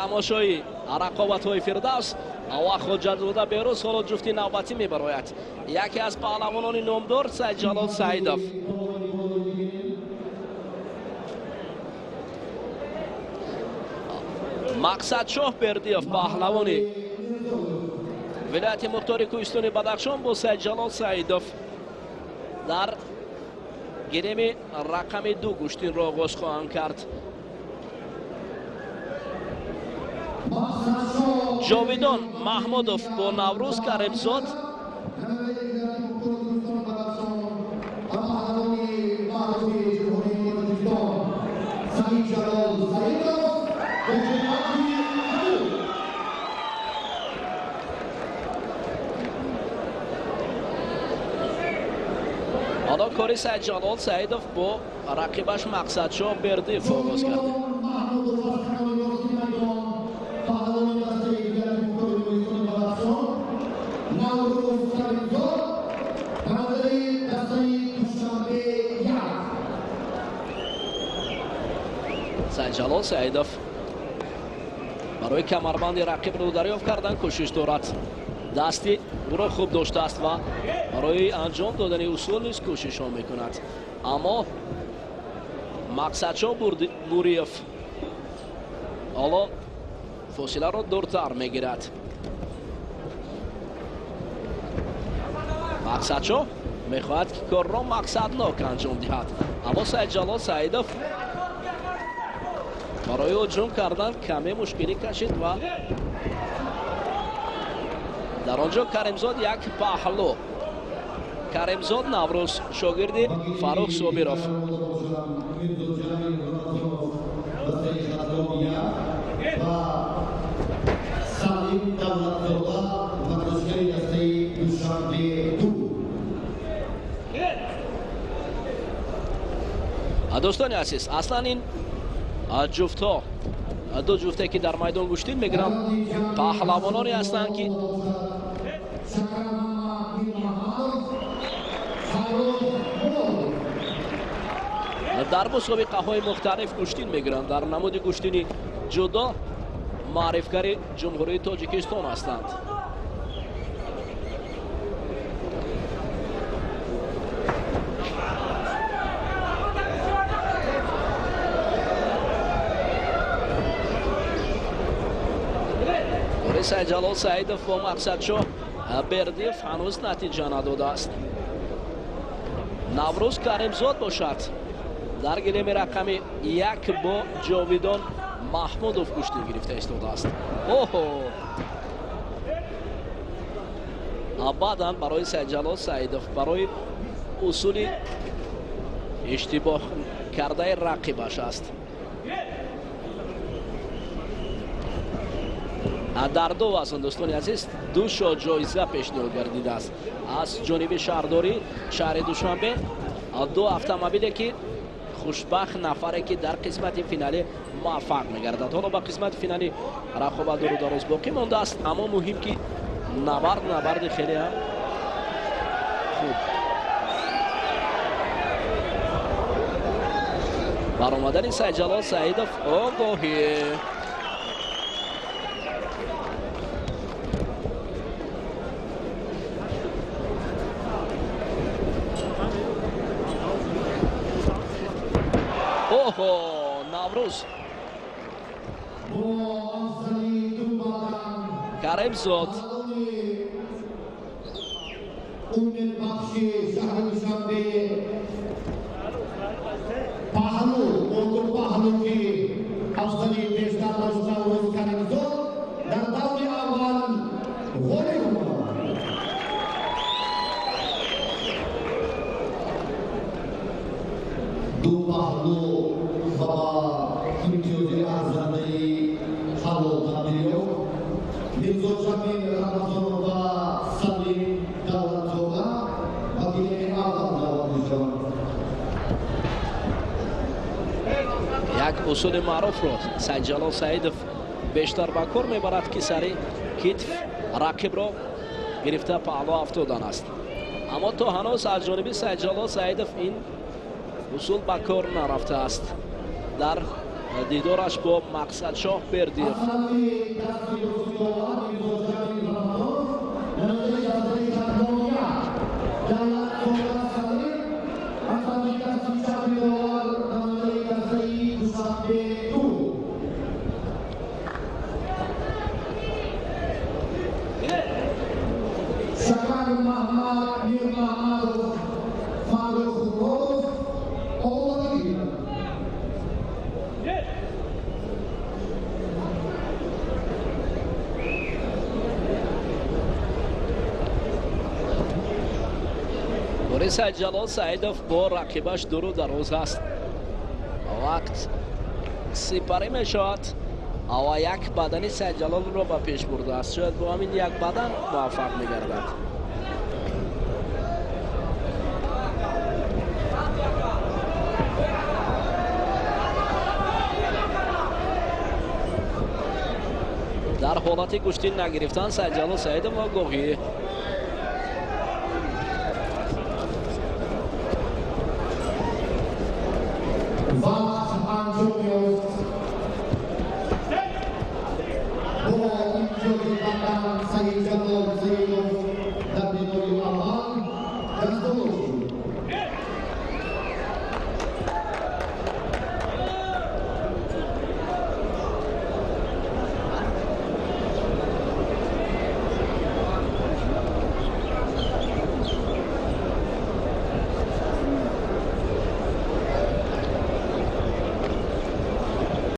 тамошои рақобатҳои Фирдавс ва Хоҷазода Берӯз ҳоло ҷуфти навбатӣ мебарояд. Яке аз паҳлавонони номдор Саидҷалол Саидов. Мақсадшоҳ Бердиев паҳлавони вилояти Мухтори Кӯҳистони Бадахшон бо Саидҷалол Саидов дар гиреми рақами 2 куштинро оғоз хоҳанд кард. Ҷовидон Маҳмудов бо Наврӯз Каримзод ҳоло кори Саидҷалол Саидов бо рақибаш Мақсадшоҳ Бердиев оғоз кард. Саидҷалол Саидов барои камарбанди рақибро дарёфт кардан кӯшиш дорад. Дасти буро хуб доштааст ва барои анҷом додани усул низ кӯшишҳо мекунад. Аммо Мақсадшоҳ Буриев ҳоло фосиларо дуртар мегирад. Мақсадшоҳ мехоҳад ки корро мақсаднок анҷом диҳад. Аммо Саидҷалол Саидов барои ҳуҷум кардан каме мушкилӣ кашид ва дар он ҷо Каримзод як паҳлу. Каримзод Наврӯз шогирди Фарух Собиров. дӯстони азиз, аслан ин ҷуфтҳо ду ҷуфте ки дар майдон гӯштин мегиранд паҳлавононе ҳастанд ки дар мусобиқаҳои мухталиф гӯштин мегиранд. Дар намуди гӯштини ҷудо маърифгари ҷумҳурии Тоҷикистон ҳастанд. Саидҷалол Саидов бо Мақсадшоҳ Бердиев ҳанӯз натиҷа надодааст. Наврӯз Каримзод бошад дар гиреми рақами 1 бо Ҷовидон Маҳмудов куштин гирифта истодааст. Абадан барои Саидҷалол Саидов барои усули иштибоҳ кардаи рақибаш аст. дар ду вазн дӯстони азиз 2 шот ҷоиза пешниҳод гардидааст аз ҷониби шаҳрдори шаҳри Душанбе. 2 автомобиле ки хушбахт нафаре ки дар қисмати финалӣ муваффақ мегардад. ҳоло ба қисмати финалӣ рақобат дуру дароз боқӣ мондааст, аммо муҳим ки набарди хеле ҳам хуб баромадани Саидҷалол Саидов огоҳӣ Наврӯз Каримзод як усули маъруфро Саидҷалол Саидов бештар ба кор мебарад ки сари китф рақибро гирифта паҳлу афтодан аст. аммо то ҳанӯз аз ҷониби Саидҷалол Саидов ин усул ба кор нарафтааст. Дар дидораш бо Мақсадшоҳ Бердиев. бориса ҷалол саидов бо рақибаш дуру дароз аст. вақт сипарӣ мешавад ва як бадани Саидҷалолро ба пеш бурдааст. шояд бо ҳамин як бадан муваффақ мегардад. дар ҳолати гӯшти нагирифтан Саидҷалол Саидов огоҳӣ. Wow.